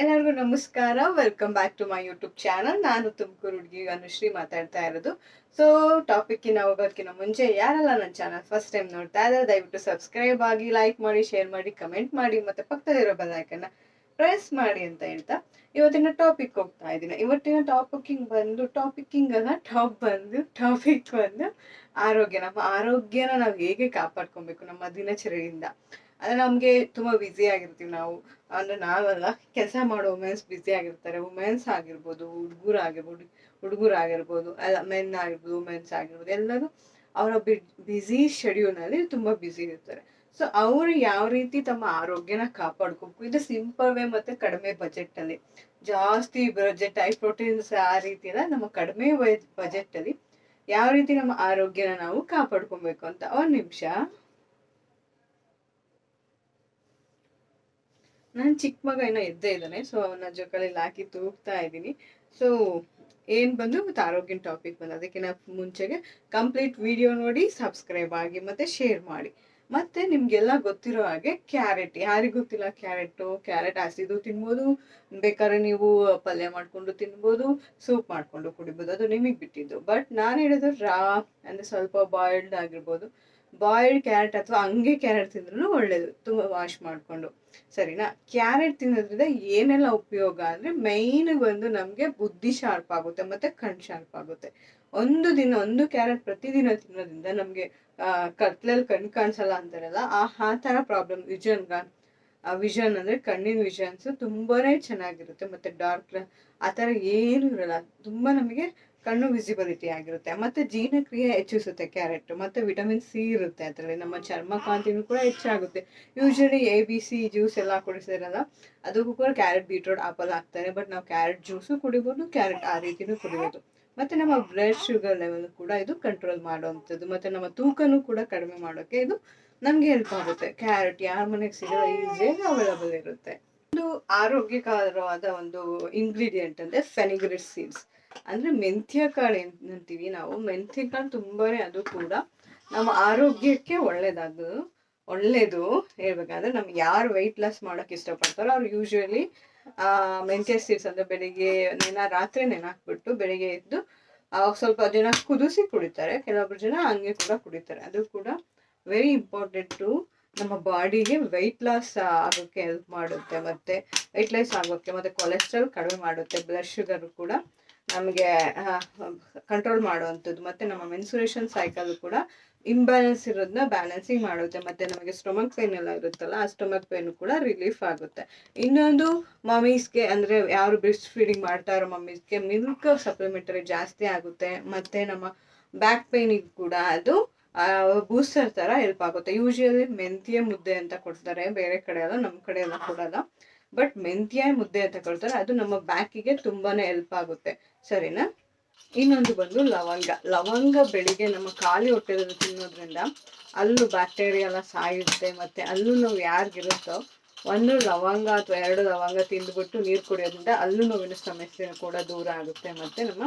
ಎಲ್ಲರಿಗೂ ನಮಸ್ಕಾರ. Welcome back to my YouTube channel. ನಾನು ತುಮಕೂರು ಹುಡುಗಿ ಅನುಶ್ರೀ ಮಾತಾಡ್ತಾ ಇರೋದು. ಸೊ ಟಾಪಿಕ್ಕಿನ ಹೋಗೋದಕ್ಕಿಂತ ಮುಂಚೆ ಯಾರೆಲ್ಲ ನನ್ನ ಚಾನಲ್ ಫಸ್ಟ್ ಟೈಮ್ ನೋಡ್ತಾ ಇದ್ದಾರೆ ದಯವಿಟ್ಟು ಸಬ್ಸ್ಕ್ರೈಬ್ ಆಗಿ, ಲೈಕ್ ಮಾಡಿ, ಶೇರ್ ಮಾಡಿ, ಕಮೆಂಟ್ ಮಾಡಿ, ಮತ್ತೆ ಪಕ್ಕದಲ್ಲಿರೋ ಬೆಲ್ ಐಕನ್ನ ಪ್ರೆಸ್ ಮಾಡಿ ಅಂತ ಹೇಳ್ತಾ ಇವತ್ತಿನ ಟಾಪಿಕ್ ಹೋಗ್ತಾ ಇದ್ದೀನಿ. ಇವತ್ತಿನ ಟಾಪಿಕ್ ಬಂದು ಆರೋಗ್ಯ. ನಮ್ಮ ಆರೋಗ್ಯನ ನಾವು ಹೇಗೆ ಕಾಪಾಡ್ಕೊಬೇಕು ನಮ್ಮ ದಿನಚರಿಯಿಂದ. ಅಂದ್ರೆ ನಮಗೆ ತುಂಬಾ ಬ್ಯುಸಿ ಆಗಿರ್ತೀವಿ ನಾವು. ಅಂದ್ರೆ ನಾವೆಲ್ಲ ಕೆಲಸ ಮಾಡೋ ವುಮೆನ್ಸ್ ಬ್ಯುಸಿ ಆಗಿರ್ತಾರೆ. ವುಮೆನ್ಸ್ ಆಗಿರ್ಬೋದು, ಹುಡುಗರಾಗಿರ್ಬೋದು, ಅಲ್ಲ ಮೆನ್ ಆಗಿರ್ಬೋದು, ವುಮೆನ್ಸ್ ಆಗಿರ್ಬೋದು, ಎಲ್ಲರೂ ಅವರ ಬ್ಯುಸಿ ಶೆಡ್ಯೂಲ್ನಲ್ಲಿ ತುಂಬಾ ಬ್ಯುಸಿ ಇರ್ತಾರೆ. ಸೊ ಅವರು ಯಾವ ರೀತಿ ತಮ್ಮ ಆರೋಗ್ಯನ ಕಾಪಾಡ್ಕೋಬೇಕು, ಇದು ಸಿಂಪಲ್ ವೇ ಮತ್ತೆ ಕಡಿಮೆ ಬಜೆಟ್ ಅಲ್ಲಿ, ಜಾಸ್ತಿ ಬಜೆಟ್ ಹೈ ಪ್ರೋಟೀನ್ಸ್ ಆ ರೀತಿ ಎಲ್ಲ ನಮ್ಮ ಕಡಿಮೆ ಬಜೆಟ್ ಅಲ್ಲಿ ಯಾವ ರೀತಿ ನಮ್ಮ ಆರೋಗ್ಯನ ನಾವು ಕಾಪಾಡ್ಕೊಬೇಕು ಅಂತ. ಒಂದ್ ನಿಮಿಷ, ನಾನು ಚಿಕ್ಕ ಮಗ ಏನೋ ಎದ್ದೇ ಇದ್ದಾನೆ. ಸೊ ಅವನ ಜೊಕಾಲಲ್ಲಿ ಹಾಕಿ ತೂಗ್ತಾ ಇದ್ದೀನಿ. ಸೊ ಏನ್ ಬಂದು ಇವತ್ತು ಆರೋಗ್ಯನ ಟಾಪಿಕ್ ಬಂದು, ಅದಕ್ಕಿಂತ ಮುಂಚೆಗೆ ಕಂಪ್ಲೀಟ್ ವಿಡಿಯೋ ನೋಡಿ, ಸಬ್ಸ್ಕ್ರೈಬ್ ಆಗಿ ಮತ್ತೆ ಶೇರ್ ಮಾಡಿ. ಮತ್ತೆ ನಿಮ್ಗೆಲ್ಲ ಗೊತ್ತಿರೋ ಹಾಗೆ ಕ್ಯಾರೆಟ್, ಯಾರಿಗೂ ಗೊತ್ತಿಲ್ಲ ಕ್ಯಾರೆಟ್ ಹಸಿದು ತಿನ್ಬೋದು, ಬೇಕಾದ್ರೆ ನೀವು ಪಲ್ಯ ಮಾಡ್ಕೊಂಡು ತಿನ್ಬೋದು, ಸೂಪ್ ಮಾಡ್ಕೊಂಡು ಕುಡಿಬೋದು, ಅದು ನಿಮಗೆ ಬಿಟ್ಟಿದ್ದು. ಬಟ್ ನಾನು ಹೇಳಿದ್ರು ಅಂದ್ರೆ ಸ್ವಲ್ಪ ಬಾಯ್ಲ್ಡ್ ಆಗಿರ್ಬೋದು, ಬಾಯ್ಲ್ಡ್ ಕ್ಯಾರೆಟ್ ಅಥವಾ ಹಂಗೆ ಕ್ಯಾರೆಟ್ ತಿಂದ್ರೂ ಒಳ್ಳೇದು, ತುಂಬ ವಾಶ್ ಮಾಡಿಕೊಂಡು. ಸರಿನಾ? ಕ್ಯಾರೆಟ್ ತಿನ್ನೋದ್ರಿಂದ ಏನೆಲ್ಲ ಉಪಯೋಗ ಅಂದರೆ ಮೈನ್ ಬಂದು ನಮಗೆ ಬುದ್ಧಿ ಶಾರ್ಪ್ ಆಗುತ್ತೆ ಮತ್ತು ಕಣ್ ಶಾರ್ಪ್ ಆಗುತ್ತೆ. ಒಂದು ಕ್ಯಾರೆಟ್ ಪ್ರತಿದಿನ ತಿನ್ನೋದ್ರಿಂದ ನಮಗೆ ಕತ್ಲಲ್ಲಿ ಕಣ್ ಕಾಣಿಸಲ್ಲ ಅಂತಾರಲ್ಲ, ಆ ಥರ ಪ್ರಾಬ್ಲಮ್ ವಿಷನ್ ಅಂದರೆ ಕಣ್ಣಿನ ವಿಷನ್ಸ್ ತುಂಬಾನೇ ಚೆನ್ನಾಗಿರುತ್ತೆ. ಮತ್ತು ಡಾರ್ಕ್ ಆ ಥರ ಏನೂ ಇರಲ್ಲ, ತುಂಬ ನಮಗೆ ಕಣ್ಣು ವಿಸಿಬಿಲಿಟಿ ಆಗಿರುತ್ತೆ. ಮತ್ತು ಜೀರ್ಣಕ್ರಿಯೆ ಹೆಚ್ಚಿಸುತ್ತೆ ಕ್ಯಾರೆಟ್. ಮತ್ತು ವಿಟಮಿನ್ ಸಿ ಇರುತ್ತೆ ಅದರಲ್ಲಿ, ನಮ್ಮ ಚರ್ಮ ಕಾಂತಿನೂ ಕೂಡ ಹೆಚ್ಚಾಗುತ್ತೆ. ಯೂಶಲಿ ABC ಜ್ಯೂಸ್ ಎಲ್ಲ ಕುಡಿಸಿರಲ್ಲ, ಅದಕ್ಕೂ ಕೂಡ ಕ್ಯಾರೆಟ್, ಬೀಟ್ರೂಟ್, ಆಪಲ್ ಹಾಕ್ತಾರೆ. ಬಟ್ ನಾವು ಕ್ಯಾರೆಟ್ ಜ್ಯೂಸು ಕುಡಿಬೋದು, ಕ್ಯಾರೆಟ್ ಆ ರೀತಿನೂ ಕುಡಿಬೋದು. ಮತ್ತು ನಮ್ಮ ಬ್ಲಡ್ ಶುಗರ್ ಲೆವೆಲ್ ಕೂಡ ಇದು ಕಂಟ್ರೋಲ್ ಮಾಡುವಂಥದ್ದು. ಮತ್ತು ನಮ್ಮ ತೂಕನೂ ಕೂಡ ಕಡಿಮೆ ಮಾಡೋಕ್ಕೆ ಇದು ನಮಗೆ ಹೆಲ್ಪ್ ಆಗುತ್ತೆ. ಕ್ಯಾರೆಟ್ ಯಾರ ಮನೆಗೆ ಸಿಗಲ್ಲ, ಈಸಿಯಾಗಿ ಅವೈಲಬಲ್ ಇರುತ್ತೆ. ಒಂದು ಆರೋಗ್ಯಕರವಾದ ಒಂದು ಇಂಗ್ರೀಡಿಯೆಂಟ್ ಅಂದರೆ ಫೆನಿಗ್ರಿಕ್ ಸೀಡ್ಸ್, ಅಂದರೆ ಮೆಂತ್ಯ ಕಾಳು ಅಂತೀವಿ ನಾವು. ಮೆಂತ್ಯ ಕಾಳು ತುಂಬಾನೇ, ಅದು ಕೂಡ ನಮ್ಮ ಆರೋಗ್ಯಕ್ಕೆ ಒಳ್ಳೇದು ಹೇಳ್ಬೇಕಂದ್ರೆ, ನಮ್ಗೆ ಯಾರು ವೆಯ್ಟ್ ಲಾಸ್ ಮಾಡೋಕೆ ಇಷ್ಟಪಡ್ತಾರೋ ಅವ್ರು ಯೂಶ್ವಲಿ ಮೆಂತ್ಯ ಸೀಡ್ಸ್ ಅಂದರೆ ಬೆಳಿಗ್ಗೆ ರಾತ್ರಿ ನೆನಾಕ್ಬಿಟ್ಟು ಬೆಳಿಗ್ಗೆ ಎದ್ದು ಸ್ವಲ್ಪ ಜನ ಕುದಿಸಿ ಕುಡಿತಾರೆ, ಕೆಲವೊಬ್ರು ಜನ ಹಂಗೆ ಕೂಡ ಕುಡಿತಾರೆ. ಅದು ಕೂಡ ವೆರಿ ಇಂಪಾರ್ಟೆಂಟು. ನಮ್ಮ ಬಾಡಿಗೆ ವೆಯ್ಟ್ ಲಾಸ್ ಆಗೋಕ್ಕೆ ಹೆಲ್ಪ್ ಮಾಡುತ್ತೆ, ಮತ್ತು ವೆಯ್ಟ್ ಲಾಸ್ ಆಗೋಕ್ಕೆ, ಮತ್ತು ಕೊಲೆಸ್ಟ್ರಾಲ್ ಕಡಿಮೆ ಮಾಡುತ್ತೆ, ಬ್ಲಡ್ ಶುಗರ್ ಕೂಡ ನಮಗೆ ಕಂಟ್ರೋಲ್ ಮಾಡುವಂಥದ್ದು. ಮತ್ತು ನಮ್ಮ ಮೆನ್ಸುರೇಷನ್ ಸೈಕಲ್ ಕೂಡ ಇಂಬ್ಯಾಲೆನ್ಸ್ ಇರೋದನ್ನ ಬ್ಯಾಲೆನ್ಸಿಂಗ್ ಮಾಡುತ್ತೆ. ಮತ್ತು ನಮಗೆ ಸ್ಟೊಮಕ್ ಪೇನ್ ಎಲ್ಲ ಇರುತ್ತಲ್ಲ, ಆ ಸ್ಟೊಮಕ್ ಪೇನ್ ಕೂಡ ರಿಲೀಫ್ ಆಗುತ್ತೆ. ಇನ್ನೊಂದು, ಮಮ್ಮೀಸ್ಗೆ ಅಂದರೆ ಯಾರು ಬ್ರೆಸ್ಟ್ ಫೀಡಿಂಗ್ ಮಾಡ್ತಾ ಇರೋ ಮಮ್ಮೀಸ್ಗೆ ಮಿಲ್ಕ್ ಸಪ್ಲಿಮೆಂಟರಿ ಜಾಸ್ತಿ ಆಗುತ್ತೆ. ಮತ್ತು ನಮ್ಮ ಬ್ಯಾಕ್ ಪೇನಿಗೆ ಕೂಡ ಅದು ಬೂಸ್ಟರ್ ಥರ ಹೆಲ್ಪ್ ಆಗುತ್ತೆ. ಯೂಶಲಿ ಮೆಂತ್ಯ ಮುದ್ದೆ ಅಂತ ಕೊಡ್ತಾರೆ, ಬೇರೆ ಕಡೆ ಎಲ್ಲ, ನಮ್ಮ ಕಡೆ ಎಲ್ಲ ಕೊಡಲ್ಲ. ಬಟ್ ಮೆಂತ್ಯ ಮುದ್ದೆ ಅಂತ ಕೊಡ್ತಾರೆ, ಅದು ನಮ್ಮ ಬ್ಯಾಕಿಗೆ ತುಂಬಾ ಹೆಲ್ಪ್ ಆಗುತ್ತೆ. ಸರಿನಾ? ಇನ್ನೊಂದು ಬಂದು ಲವಂಗ ಬೆಳಿಗ್ಗೆ ನಮ್ಮ ಖಾಲಿ ಹೊಟ್ಟೆದಲ್ಲಿ ತಿನ್ನೋದ್ರಿಂದ ಅಲ್ಲೂ ಬ್ಯಾಕ್ಟೀರಿಯಾ ಎಲ್ಲ ಸಾಯುತ್ತೆ. ಮತ್ತು ಅಲ್ಲೂ ನೋವು ಯಾರಿಗಿರುತ್ತೋ ಒಂದು ಲವಂಗ ಅಥವಾ 2 ಲವಂಗ ತಿಂದುಬಿಟ್ಟು ನೀರು ಕುಡಿಯೋದ್ರಿಂದ ಅಲ್ಲೂ ನೋವಿನ ಸಮಸ್ಯೆ ಕೂಡ ದೂರ ಆಗುತ್ತೆ. ಮತ್ತು ನಮ್ಮ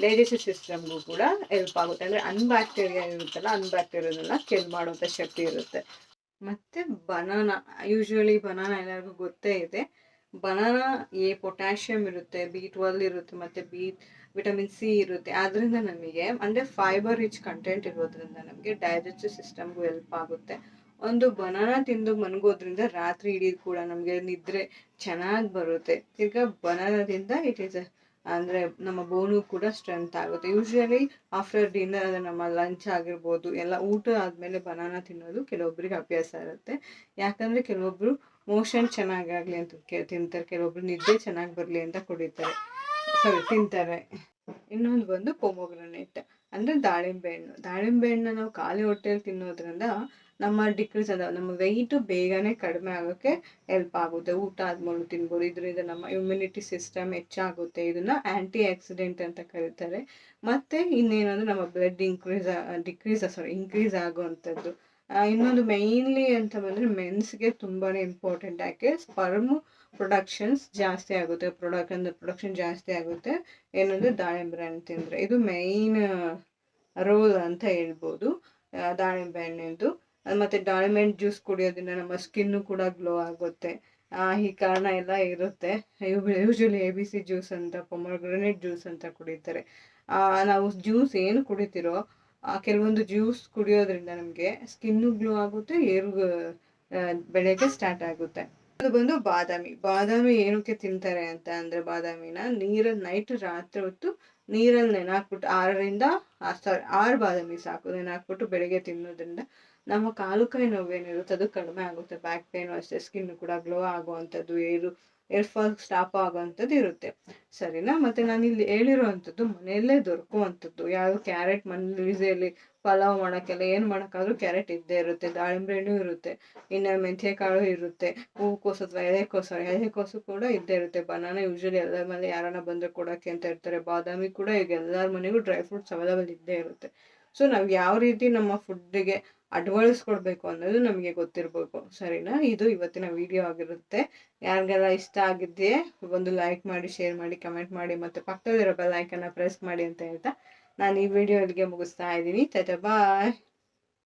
ಡೈಜೆಸ್ಟಿವ್ ಸಿಸ್ಟಮ್ಗೂ ಕೂಡ ಹೆಲ್ಪ್ ಆಗುತ್ತೆ. ಅಂದರೆ ಅನ್ಬ್ಯಾಕ್ಟೀರಿಯಾ ಇರುತ್ತಲ್ಲ, ಅನ್ಬ್ಯಾಕ್ಟೀರಿಯಾನೆಲ್ಲ ಕಿಲ್ ಮಾಡುವಂಥ ಶಕ್ತಿ ಇರುತ್ತೆ. ಮತ್ತು ಬನಾನಾ, ಯೂಶ್ವಲಿ ಬನಾನಾ ಎಲ್ಲರಿಗೂ ಗೊತ್ತೇ ಇದೆ. ಬನಾನಾ ಪೊಟ್ಯಾಷಿಯಮ್ ಇರುತ್ತೆ, B12 ಇರುತ್ತೆ, ಮತ್ತು ವಿಟಮಿನ್ ಸಿ ಇರುತ್ತೆ. ಆದ್ದರಿಂದ ನಮಗೆ ಅಂದರೆ ಫೈಬರ್ ರಿಚ್ ಕಂಟೆಂಟ್ ಇರೋದ್ರಿಂದ ನಮಗೆ ಡೈಜೆಸ್ಟಿವ್ ಸಿಸ್ಟಮ್ಗೂ ಹೆಲ್ಪ್ ಆಗುತ್ತೆ. ಒಂದು ಬನಾನಾ ತಿಂದು ಮನ್ಗೋದ್ರಿಂದ ರಾತ್ರಿ ಇಡೀ ಕೂಡ ನಮಗೆ ನಿದ್ರೆ ಚೆನ್ನಾಗಿ ಬರುತ್ತೆ. ತಿರ್ಗಾ ಬನಾನಾದಿಂದ ಅಂದರೆ ನಮ್ಮ ಬೋನು ಕೂಡ ಸ್ಟ್ರೆಂತ್ ಆಗುತ್ತೆ. ಯೂಶ್ವಲಿ ಆಫ್ಟರ್ ಡಿನ್ನರ್, ನಮ್ಮ ಲಂಚ್ ಆಗಿರ್ಬೋದು, ಎಲ್ಲ ಊಟ ಆದಮೇಲೆ ಬನಾನಾ ತಿನ್ನೋದು ಕೆಲವೊಬ್ಬರಿಗೆ ಅಭ್ಯಾಸ ಇರುತ್ತೆ. ಯಾಕಂದರೆ ಕೆಲವೊಬ್ಬರು ಮೋಷನ್ ಚೆನ್ನಾಗಾಗಲಿ ಅಂತ ತಿಂತಾರೆ, ಕೆಲವೊಬ್ರು ನಿದ್ದೆ ಚೆನ್ನಾಗಿ ಬರಲಿ ಅಂತ ತಿಂತಾರೆ. ಇನ್ನೊಂದು ಬಂದು ಪೊಮೊಗ್ರನೇಟ್ ಅಂದರೆ ದಾಳಿಂಬೆ ಹಣ್ಣು ನಾವು ಖಾಲಿ ಹೊಟ್ಟೆಯಲ್ಲಿ ತಿನ್ನೋದ್ರಿಂದ ನಮ್ಮ ನಮ್ಮ ವೆಯ್ಟು ಬೇಗನೆ ಕಡಿಮೆ ಆಗೋಕ್ಕೆ ಹೆಲ್ಪ್ ಆಗುತ್ತೆ. ಊಟ ಆದ್ಮೇಲೆ ತಿನ್ಬೋದು, ಇದರಿಂದ ನಮ್ಮ ಇಮ್ಯುನಿಟಿ ಸಿಸ್ಟಮ್ ಹೆಚ್ಚಾಗುತ್ತೆ. ಇದನ್ನು ಆ್ಯಂಟಿ ಆಕ್ಸಿಡೆಂಟ್ ಅಂತ ಕರೀತಾರೆ. ಮತ್ತು ಇನ್ನೇನಂದ್ರೆ ನಮ್ಮ ಬ್ಲಡ್ ಇನ್ಕ್ರೀಸ್ ಆಗುವಂಥದ್ದು. ಇನ್ನೊಂದು ಮೈನ್ಲಿ ಅಂತ ಬಂದರೆ ಮೆನ್ಸ್ಗೆ ತುಂಬಾ ಇಂಪಾರ್ಟೆಂಟ್. ಯಾಕೆ ಸ್ಪರ್ಮ್ ಪ್ರೊಡಕ್ಷನ್ ಜಾಸ್ತಿ ಆಗುತ್ತೆ ಏನಂದರೆ ದಾಳಿಂಬೆ ಹಣ್ಣು ತಿಂದರೆ. ಇದು ಮೈನ್ ರೋಲ್ ಅಂತ ಹೇಳ್ಬೋದು ದಾಳಿಂಬೆ ಹಣ್ಣಿಂದು. ಮತ್ತು ದಾಳಿಂಬೆ ಹಣ್ಣು ಜ್ಯೂಸ್ ಕುಡಿಯೋದ್ರಿಂದ ನಮ್ಮ ಸ್ಕಿನ್ನು ಕೂಡ ಗ್ಲೋ ಆಗುತ್ತೆ. ಈ ಕಾರಣ ಎಲ್ಲ ಇರುತ್ತೆ. ಯೂಶಲಿ ABC ಜ್ಯೂಸ್ ಅಂತ, ಪೊಮೊಗ್ರನೇಟ್ ಜ್ಯೂಸ್ ಅಂತ ಕುಡಿತಾರೆ. ನಾವು ಜ್ಯೂಸ್ ಏನು ಕುಡಿತೀರೋ ಕೆಲವೊಂದು ಜ್ಯೂಸ್ ಕುಡಿಯೋದ್ರಿಂದ ನಮಗೆ ಸ್ಕಿನ್ನು ಗ್ಲೋ ಆಗುತ್ತೆ, ಬೆಳೆಗೆ ಸ್ಟಾರ್ಟ್ ಆಗುತ್ತೆ. ಅದು ಬಂದು ಬಾದಾಮಿ ಏನಕ್ಕೆ ತಿಂತಾರೆ ಅಂತ ಅಂದ್ರೆ, ಬಾದಾಮಿನ ನೀರಲ್ಲಿ ರಾತ್ರಿ ಹೊತ್ತು ನೀರಲ್ಲಿ ನೆನಾಕ್ಬಿಟ್ಟು 6 ಬಾದಾಮಿ ಸಾಕು, ನೆನಾಕ್ಬಿಟ್ಟು ಬೆಳಿಗ್ಗೆ ತಿನ್ನೋದ್ರಿಂದ ನಮ್ಮ ಕಾಲು ಕೈ ನೋವೇನಿರುತ್ತೆ ಅದು ಕಡಿಮೆ ಆಗುತ್ತೆ. ಬ್ಯಾಕ್ ಪೇನು ಅಷ್ಟೇ, ಸ್ಕಿನ್ ಕೂಡ ಗ್ಲೋ ಆಗುವಂಥದ್ದು, ಏರ್ ಫಾಲ್ ಸ್ಟಾಪ್ ಆಗುವಂಥದ್ದು ಇರುತ್ತೆ. ಸರಿನಾ? ಮತ್ತೆ ನಾನು ಇಲ್ಲಿ ಹೇಳಿರುವಂಥದ್ದು ಮನೆಯಲ್ಲೇ ದೊರಕುವಂಥದ್ದು. ಯಾವುದು ಕ್ಯಾರೆಟ್ ಮನೇಲಿ ಈಸಿಯಲ್ಲಿ ಪಲಾವ್ ಮಾಡೋಕ್ಕೆಲ್ಲ ಏನು ಮಾಡೋಕ್ಕಾದ್ರೂ ಕ್ಯಾರೆಟ್ ಇದ್ದೇ ಇರುತ್ತೆ, ದಾಳಿಂಬೆ ಹಣ್ಣು ಇರುತ್ತೆ, ಇನ್ನು ಮೆಂತ್ಯ ಕಾಳು ಇರುತ್ತೆ, ಹೂಕೋಸು ಅಥವಾ ಎಲೆಕೋಸು ಕೂಡ ಇದ್ದೇ ಇರುತ್ತೆ. ಬನಾನಾ ಯೂಶಲಿ ಎಲ್ಲರ ಮನೆ ಯಾರನ್ನ ಬಂದರೆ ಕೊಡೋಕ್ಕೆ ಅಂತ ಇರ್ತಾರೆ. ಬಾದಾಮಿ ಕೂಡ ಈಗ ಎಲ್ಲರ ಮನೆಗೂ ಡ್ರೈ ಫ್ರೂಟ್ಸ್ ಅವೈಲೇಬಲ್ ಇದ್ದೇ ಇರುತ್ತೆ. ಸೊ ನಾವು ಯಾವ ರೀತಿ ನಮ್ಮ ಫುಡ್ಡಿಗೆ ಅಳವಡಿಸ್ಕೊಳ್ಬೇಕು ಅನ್ನೋದು ನಮಗೆ ಗೊತ್ತಿರಬೇಕು. ಸರಿನಾ? ಇದು ಇವತ್ತಿನ ವಿಡಿಯೋ ಆಗಿರುತ್ತೆ. ಯಾರಿಗೆಲ್ಲ ಇಷ್ಟ ಆಗಿದ್ದೇ ಒಂದು ಲೈಕ್ ಮಾಡಿ, ಶೇರ್ ಮಾಡಿ, ಕಮೆಂಟ್ ಮಾಡಿ, ಮತ್ತು ಪಕ್ಕದಲ್ಲಿರೋ ಬೆಲ್ ಐಕನ್ನ ಪ್ರೆಸ್ ಮಾಡಿ ಅಂತ ಹೇಳ್ತಾ ನಾನು ಈ ವಿಡಿಯೋ ಇಲ್ಲಿಗೆ ಮುಗಿಸ್ತಾ ಇದ್ದೀನಿ. ಬಾಯ್.